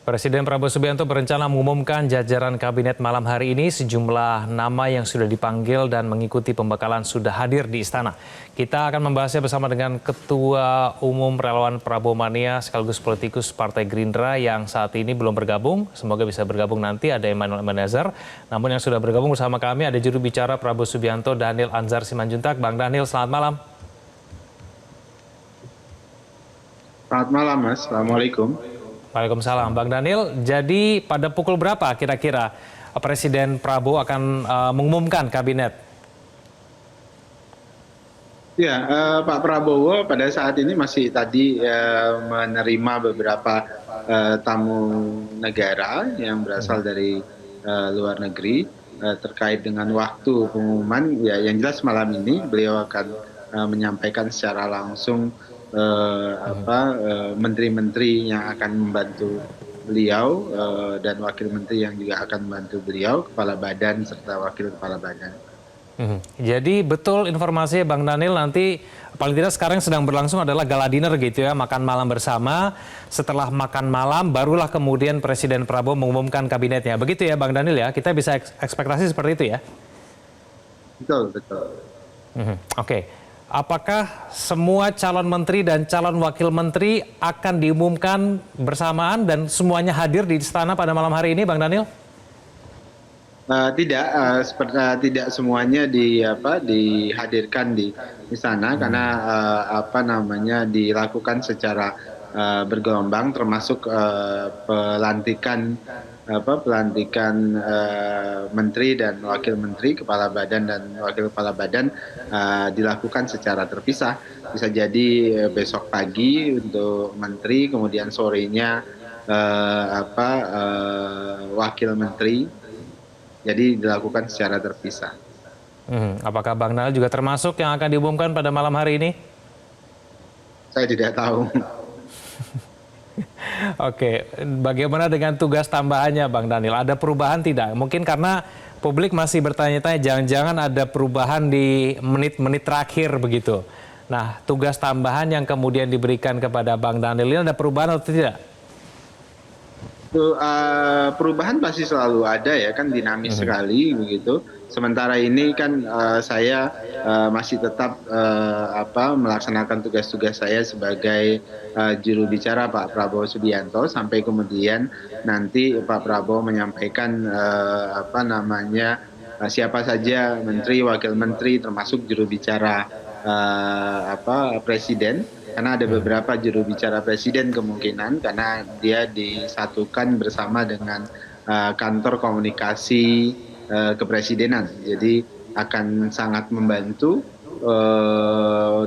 Presiden Prabowo Subianto berencana mengumumkan jajaran kabinet malam hari ini. Sejumlah nama yang sudah dipanggil dan mengikuti pembekalan sudah hadir di istana. Kita akan membahasnya bersama dengan Ketua Umum Relawan Prabowo Mania sekaligus politikus Partai Gerindra yang saat ini belum bergabung. Semoga bisa bergabung nanti, ada Emmanuel Ebenezer. Namun yang sudah bergabung bersama kami ada juru bicara Prabowo Subianto, Daniel Anzar Simanjuntak. Bang Daniel, selamat malam. Selamat malam, Mas. Assalamualaikum. Waalaikumsalam. Bang Daniel, jadi pada pukul berapa kira-kira Presiden Prabowo akan mengumumkan kabinet? Ya, Pak Prabowo pada saat ini masih tadi menerima beberapa tamu negara yang berasal dari luar negeri terkait dengan waktu pengumuman. Ya, yang jelas malam ini beliau akan menyampaikan secara langsung menteri-menteri yang akan membantu beliau dan wakil menteri yang juga akan membantu beliau, kepala badan serta wakil kepala badan. Jadi betul informasinya Bang Daniel, nanti paling tidak sekarang sedang berlangsung adalah gala dinner gitu ya, makan malam bersama. Setelah makan malam barulah kemudian Presiden Prabowo mengumumkan kabinetnya. Begitu ya Bang Daniel ya, kita bisa ekspektasi seperti itu ya? Betul, betul. Oke. Apakah semua calon menteri dan calon wakil menteri akan diumumkan bersamaan dan semuanya hadir di istana pada malam hari ini, Bang Daniel? Tidak semuanya dihadirkan di istana karena dilakukan secara bergelombang, termasuk pelantikan menteri dan wakil menteri, kepala badan dan wakil kepala badan dilakukan secara terpisah. Bisa jadi besok pagi untuk menteri, kemudian sorenya wakil menteri. Jadi dilakukan secara terpisah. Apakah Bang Daniel juga termasuk yang akan diumumkan pada malam hari ini? Saya tidak tahu. Oke, bagaimana dengan tugas tambahannya Bang Daniel? Ada perubahan tidak? Mungkin karena publik masih bertanya-tanya, jangan-jangan ada perubahan di menit-menit terakhir begitu. Nah, tugas tambahan yang kemudian diberikan kepada Bang Daniel ini ada perubahan atau tidak? Perubahan pasti selalu ada ya, kan dinamis sekali begitu. Sementara ini kan saya masih tetap melaksanakan tugas-tugas saya sebagai juru bicara Pak Prabowo Subianto sampai kemudian nanti Pak Prabowo menyampaikan siapa saja menteri, wakil menteri, termasuk juru bicara presiden. Karena ada beberapa juru bicara presiden kemungkinan karena dia disatukan bersama dengan kantor komunikasi kepresidenan. Jadi akan sangat membantu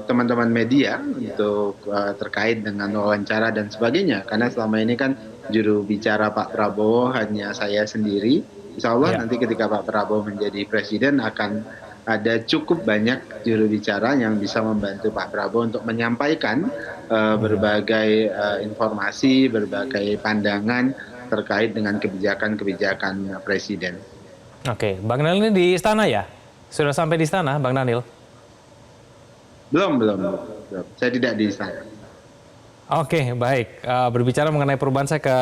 teman-teman media untuk terkait dengan wawancara dan sebagainya. Karena selama ini kan juru bicara Pak Prabowo hanya saya sendiri. Insya Allah nanti ketika Pak Prabowo menjadi presiden akan ada cukup banyak juru bicara yang bisa membantu Pak Prabowo untuk menyampaikan berbagai informasi, berbagai pandangan terkait dengan kebijakan-kebijakan Presiden. Oke, Bang Daniel ini di istana ya? Sudah sampai di istana, Bang Daniel? Belum. Saya tidak di istana. Oke, baik. Berbicara mengenai perubahan, saya ke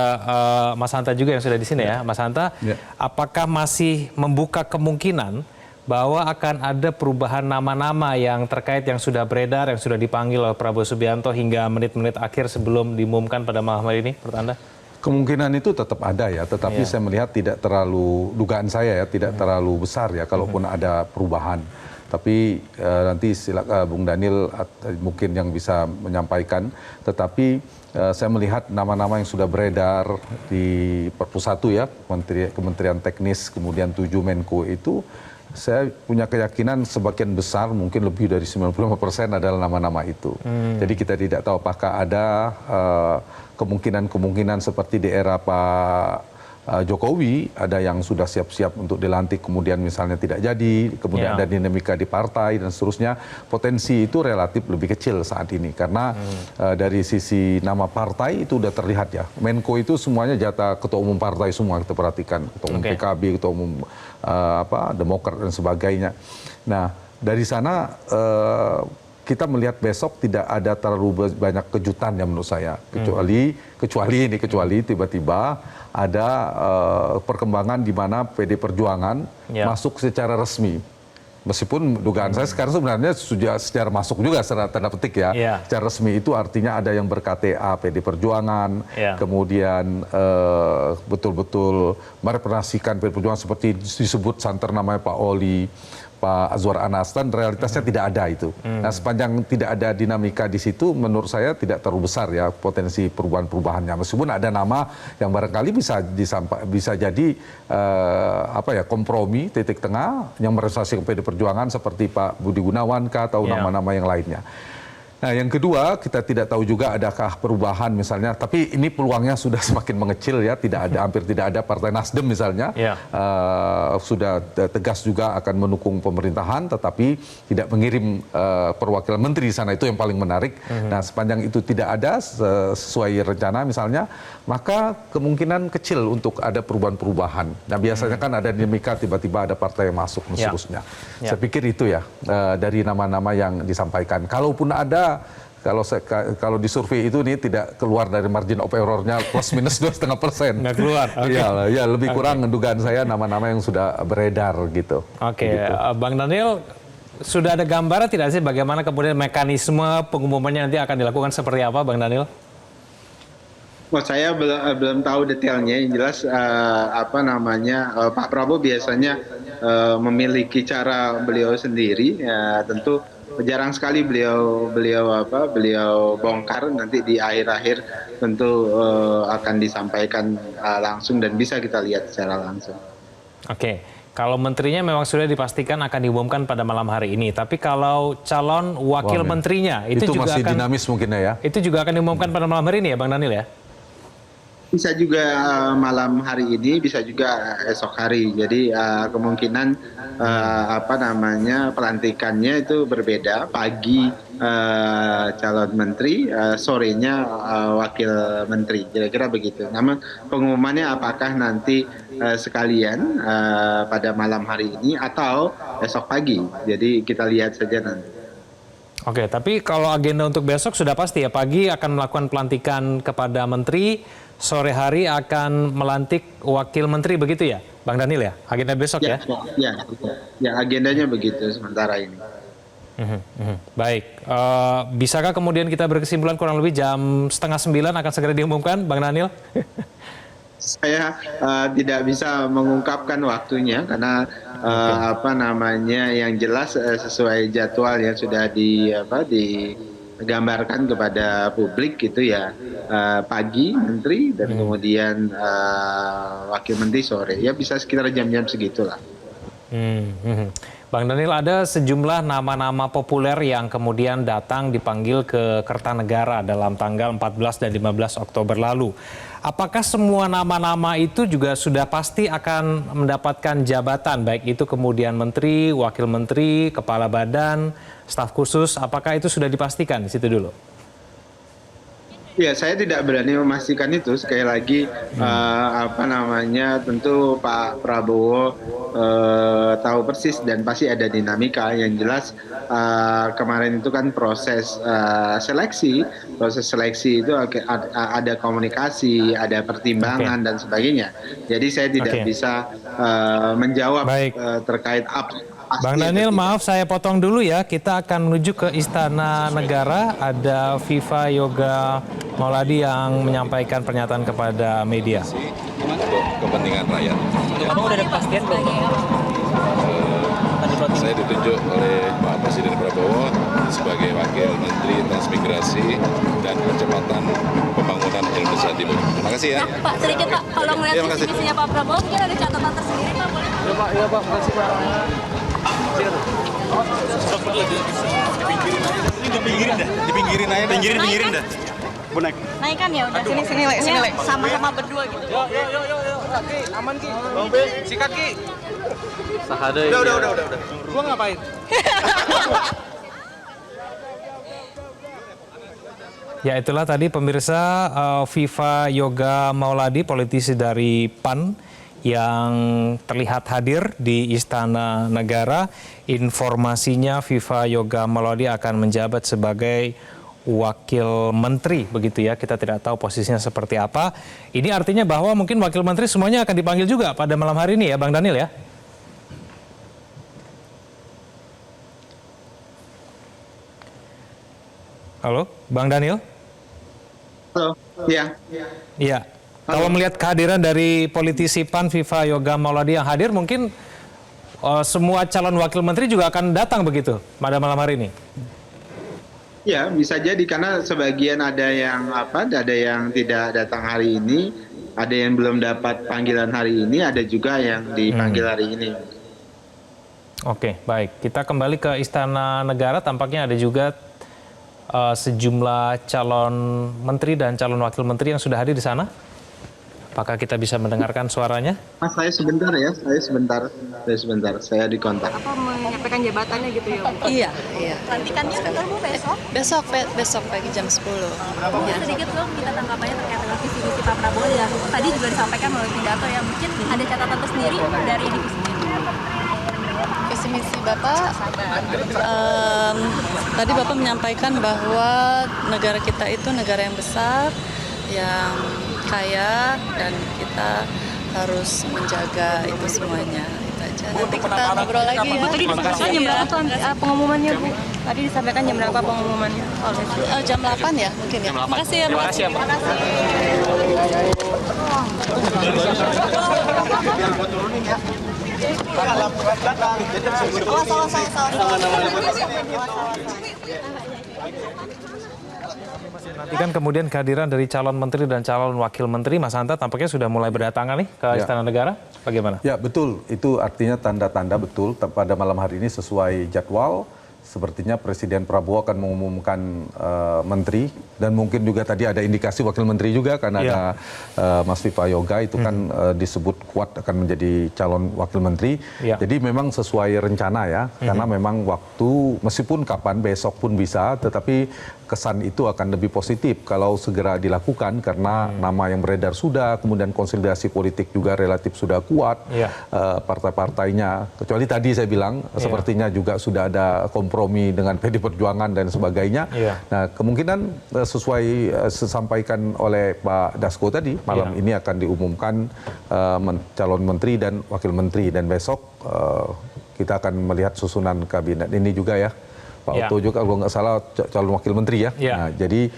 Mas Hanta juga yang sudah di sini ya. Mas Hanta, apakah masih membuka kemungkinan bahwa akan ada perubahan nama-nama yang terkait yang sudah beredar, yang sudah dipanggil oleh Prabowo Subianto hingga menit-menit akhir sebelum diumumkan pada malam hari ini, menurut Anda? Kemungkinan itu tetap ada ya, tetapi saya melihat tidak terlalu, dugaan saya ya, tidak terlalu besar ya, kalaupun ada perubahan. Tapi nanti silakan Bung Daniel mungkin yang bisa menyampaikan, tetapi saya melihat nama-nama yang sudah beredar di Perpus 1 ya, Kementerian Teknis, kemudian 7 Menko itu, saya punya keyakinan sebagian besar, mungkin lebih dari 95% adalah nama-nama itu. Jadi kita tidak tahu apakah ada kemungkinan-kemungkinan seperti di era Pak Jokowi, ada yang sudah siap-siap untuk dilantik, kemudian misalnya tidak jadi, kemudian ada dinamika di partai dan seterusnya. Potensi itu relatif lebih kecil saat ini, karena dari sisi nama partai itu udah terlihat ya. Menko itu semuanya jatah ketua umum partai semua, kita perhatikan. Ketua umum PKB, ketua umum Demokrat dan sebagainya. Nah, dari sana kita melihat besok tidak ada terlalu banyak kejutan ya menurut saya, kecuali tiba-tiba ada perkembangan di mana PD Perjuangan masuk secara resmi. Meskipun dugaan saya sekarang sebenarnya sudah secara masuk juga secara tanda petik ya. Secara resmi itu artinya ada yang ber-KTA PD Perjuangan, kemudian betul-betul merepresentasikan PD Perjuangan seperti disebut santer namanya Pak Oli, Pak Azwar Anas, dan realitasnya tidak ada itu. Nah, sepanjang tidak ada dinamika di situ, menurut saya tidak terlalu besar ya potensi perubahan-perubahannya. Meskipun ada nama yang barangkali bisa jadi kompromi titik tengah yang merepresentasikan PD Perjuangan seperti Pak Budi Gunawan atau nama-nama yang lainnya. Nah, yang kedua, kita tidak tahu juga adakah perubahan misalnya, tapi ini peluangnya sudah semakin mengecil ya, hampir tidak ada. Partai Nasdem misalnya sudah tegas juga akan mendukung pemerintahan, tetapi tidak mengirim perwakilan menteri di sana, itu yang paling menarik. Nah, sepanjang itu tidak ada sesuai rencana misalnya, maka kemungkinan kecil untuk ada perubahan-perubahan. Nah, biasanya kan ada dinamika tiba-tiba ada partai yang masuk dan seterusnya. Saya pikir itu ya dari nama-nama yang disampaikan. Kalaupun ada, kalau di survei itu nih tidak keluar dari margin of error-nya plus minus 2,5%. Nggak keluar? Iya, lebih kurang dugaan saya nama-nama yang sudah beredar gitu. Bang Daniel, sudah ada gambaran tidak sih bagaimana kemudian mekanisme pengumumannya nanti akan dilakukan seperti apa, Bang Daniel? Saya belum tahu detailnya. Yang jelas Pak Prabowo biasanya memiliki cara beliau sendiri. Tentu jarang sekali beliau bongkar, nanti di akhir-akhir tentu akan disampaikan langsung dan bisa kita lihat secara langsung. Kalau menterinya memang sudah dipastikan akan diumumkan pada malam hari ini, tapi kalau calon wakil menterinya itu juga masih akan dinamis mungkin ya. Itu juga akan diumumkan pada malam hari ini ya, Bang Daniel ya? Bisa juga malam hari ini, bisa juga esok hari. Jadi kemungkinan pelantikannya itu berbeda. Pagi calon menteri, sorenya wakil menteri. Kira-kira begitu. Namun pengumumannya apakah nanti sekalian pada malam hari ini atau esok pagi. Jadi kita lihat saja nanti. Tapi kalau agenda untuk besok sudah pasti ya, pagi akan melakukan pelantikan kepada menteri, sore hari akan melantik wakil menteri, begitu ya, Bang Daniel ya? Agenda besok ya? Ya, agendanya begitu sementara ini. Baik, bisakah kemudian kita berkesimpulan kurang lebih jam 8:30 akan segera diumumkan, Bang Daniel? Saya tidak bisa mengungkapkan waktunya karena yang jelas sesuai jadwal yang sudah digambarkan kepada publik gitu ya, pagi menteri dan kemudian wakil menteri sore, ya bisa sekitar jam-jam segitulah. Bang Daniel, ada sejumlah nama-nama populer yang kemudian datang dipanggil ke Kertanegara dalam tanggal 14 dan 15 Oktober lalu. Apakah semua nama-nama itu juga sudah pasti akan mendapatkan jabatan, baik itu kemudian menteri, wakil menteri, kepala badan, staf khusus, apakah itu sudah dipastikan di situ dulu? Ya, saya tidak berani memastikan itu. Sekali lagi, tentu Pak Prabowo tahu persis dan pasti ada dinamika. Yang jelas kemarin itu kan proses seleksi itu ada komunikasi, ada pertimbangan dan sebagainya. Jadi saya tidak bisa menjawab terkait apa. Bang Daniel, maaf saya potong dulu ya. Kita akan menuju ke Istana Negara. Ada Viva Yoga Mauladi yang menyampaikan pernyataan kepada media. Untuk kepentingan rakyat. Kamu udah ada kepastian belum? Saya ditunjuk oleh Pak Presiden Prabowo sebagai Wakil Menteri Transmigrasi dan Percepatan Pembangunan Indonesia Timur. Terima kasih ya. Pak, sedikit Pak, kalau melihat visi misinya Pak Prabowo, mungkin ada catatan tersendiri Pak, boleh? Iya Pak, makasih Pak. Dipinggirin dah. Bonek. Naikkan ya udah. Sini Le. Sama-sama berdua gitu. Yo. Kaki, aman Ki. Bang Be, sikat Ki. Sahada. Udah. Gua ngapain? Ya, itulah tadi pemirsa Viva Yoga Mauladi, politisi dari PAN, yang terlihat hadir di Istana Negara. Informasinya Viva Yoga Mauladi akan menjabat sebagai wakil menteri, begitu ya. Kita tidak tahu posisinya seperti apa. Ini artinya bahwa mungkin wakil menteri semuanya akan dipanggil juga pada malam hari ini ya, Bang Daniel ya? Halo, Bang Daniel? Halo, iya. Iya. Kalau melihat kehadiran dari politisi PAN Viva Yoga Mauladi yang hadir, mungkin semua calon wakil menteri juga akan datang begitu pada malam hari ini? Ya, bisa jadi karena sebagian ada yang tidak datang hari ini, ada yang belum dapat panggilan hari ini, ada juga yang dipanggil hari ini. Oke, baik. Kita kembali ke Istana Negara, tampaknya ada juga sejumlah calon menteri dan calon wakil menteri yang sudah hadir di sana. Apakah kita bisa mendengarkan suaranya? Mas, saya sebentar ya, saya dikontak. Apa menyampaikan jabatannya gitu ya, Bu? Iya. Pelantikannya betul, Bu, besok? Besok pagi jam 10. Mungkin sedikit dong kita tanggapannya terkait dengan visi misi Pak Prabowo yang tadi juga disampaikan melalui pidato ya. Mungkin ada catatan tersendiri dari divisi ini. Visi misi Bapak, tadi Bapak menyampaikan bahwa negara kita itu negara yang besar, yang kaya, dan kita harus menjaga itu semuanya. Itu aja. Nanti kita ngobrol lagi ya. Tadi disampaikan jam berapa tuh pengumumannya, Bu? Tadi disampaikan jam berapa pengumumannya? Jam 8 ya mungkin ya. Terima kasih ya. Terima kasih ya, Pak. Nantikan kemudian kehadiran dari calon menteri dan calon wakil menteri. Mas Hanta tampaknya sudah mulai berdatangan nih ke Istana Negara. Bagaimana? Ya betul, itu artinya tanda-tanda betul pada malam hari ini sesuai jadwal. Sepertinya Presiden Prabowo akan mengumumkan menteri, dan mungkin juga tadi ada indikasi wakil menteri juga karena ada Mas Viva Yoga itu kan disebut kuat akan menjadi calon wakil menteri. Jadi memang sesuai rencana ya, karena memang waktu meskipun kapan besok pun bisa, tetapi kesan itu akan lebih positif kalau segera dilakukan karena nama yang beredar sudah, kemudian konsolidasi politik juga relatif sudah kuat, partai-partainya. Kecuali tadi saya bilang sepertinya juga sudah ada kompromi dengan PD Perjuangan dan sebagainya. Nah, kemungkinan sesuai disampaikan oleh Pak Dasko tadi, malam ini akan diumumkan calon menteri dan wakil menteri, dan besok kita akan melihat susunan kabinet ini juga ya. Pak Otto juga kalau nggak salah calon wakil menteri ya. Nah, jadi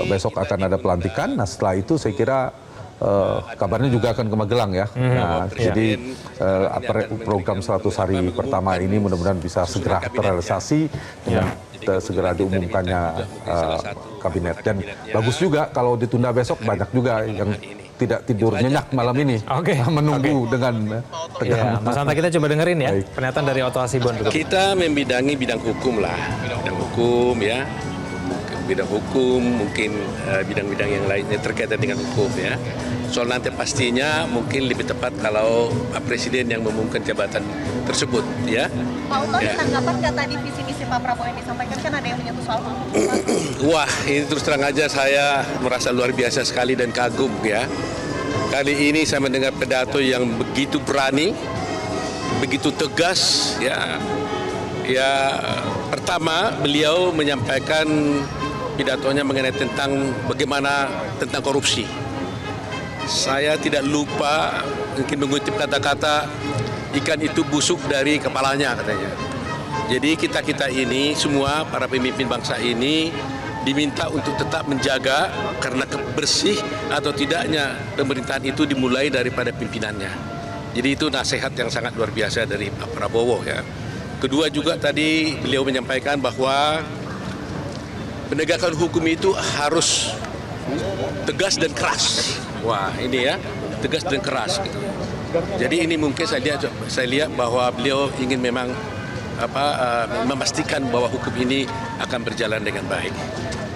besok akan ada pelantikan. Nah, setelah itu saya kira kabarnya juga akan ke Magelang ya. Nah, jadi program 100 hari pertama ini mudah-mudahan bisa segera terrealisasi dengan segera diumumkannya kabinet. Dan bagus juga kalau ditunda besok, banyak juga yang tidak tidur nyenyak malam ini, menunggu dengan tegang. Mas Hanta, kita coba dengerin ya pernyataan dari Otto Hasibuan. Kita membidangi bidang hukum lah, bidang hukum ya, bidang hukum, mungkin bidang-bidang yang lainnya terkaitan dengan hukum ya. Soal nanti pastinya mungkin lebih tepat kalau Pak Presiden yang mengumumkan jabatan tersebut ya. Pak Otto, ada tanggapan nggak tadi visi-visi Pak Prabowo yang disampaikan, kan ada yang menyebut soal hukum? Wah, ini terus terang aja saya merasa luar biasa sekali dan kagum ya. Kali ini saya mendengar pidato yang begitu berani, begitu tegas ya. Ya, pertama beliau menyampaikan pidatonya mengenai tentang bagaimana tentang korupsi. Saya tidak lupa mungkin mengutip kata-kata ikan itu busuk dari kepalanya katanya. Jadi kita ini semua para pemimpin bangsa ini diminta untuk tetap menjaga, karena bersih atau tidaknya pemerintahan itu dimulai daripada pimpinannya. Jadi itu nasihat yang sangat luar biasa dari Pak Prabowo ya. Kedua juga tadi beliau menyampaikan bahwa penegakan hukum itu harus tegas dan keras. Wah, ini ya, tegas dan keras gitu. Jadi ini mungkin saya lihat bahwa beliau ingin memang memastikan bahwa hukum ini akan berjalan dengan baik.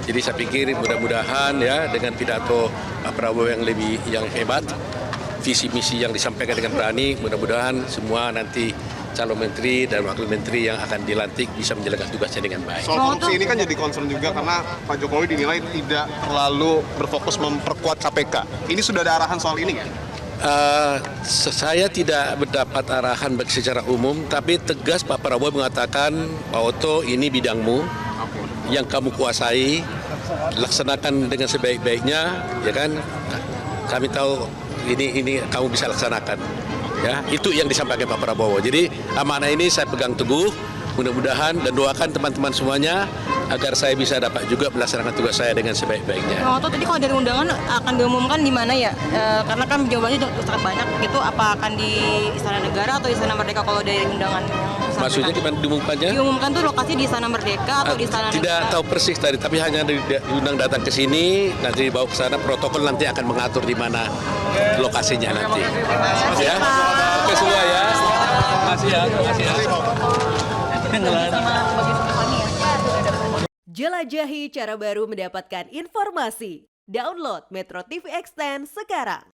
Jadi saya pikir mudah-mudahan ya dengan pidato Pak Prabowo yang hebat, visi misi yang disampaikan dengan berani, mudah-mudahan semua nanti calon menteri dan wakil menteri yang akan dilantik bisa menjalankan tugasnya dengan baik. Soal korupsi ini kan jadi concern juga karena Pak Jokowi dinilai tidak terlalu berfokus memperkuat KPK. Ini sudah ada arahan soal ini nggak? Saya tidak mendapat arahan secara umum, tapi tegas Pak Prabowo mengatakan, Pak Oto ini bidangmu yang kamu kuasai, laksanakan dengan sebaik-baiknya, ya kan? Kami tahu ini kamu bisa laksanakan, ya. Itu yang disampaikan Pak Prabowo. Jadi amanah ini saya pegang teguh. Mudah-mudahan dan doakan teman-teman semuanya agar saya bisa dapat juga melaksanakan tugas saya dengan sebaik-baiknya. Bang Oto, tadi kalau dari undangan akan diumumkan di mana ya? Karena kan jawabannya sangat banyak. Itu apa akan di Istana Negara atau Istana Merdeka kalau dari undangan yang Maksudnya gimana diumumkannya? diumumkan tuh lokasi di Istana Merdeka atau di Istana Tidak Negara? tahu persis tadi, tapi hanya diundang datang ke sini, nanti dibawa ke sana, protokol nanti akan mengatur di mana lokasinya nanti. Ya, oke semua ya. Makasih ya, makasih ya. Jelajahi cara baru mendapatkan informasi. Download Metro TV Extend sekarang.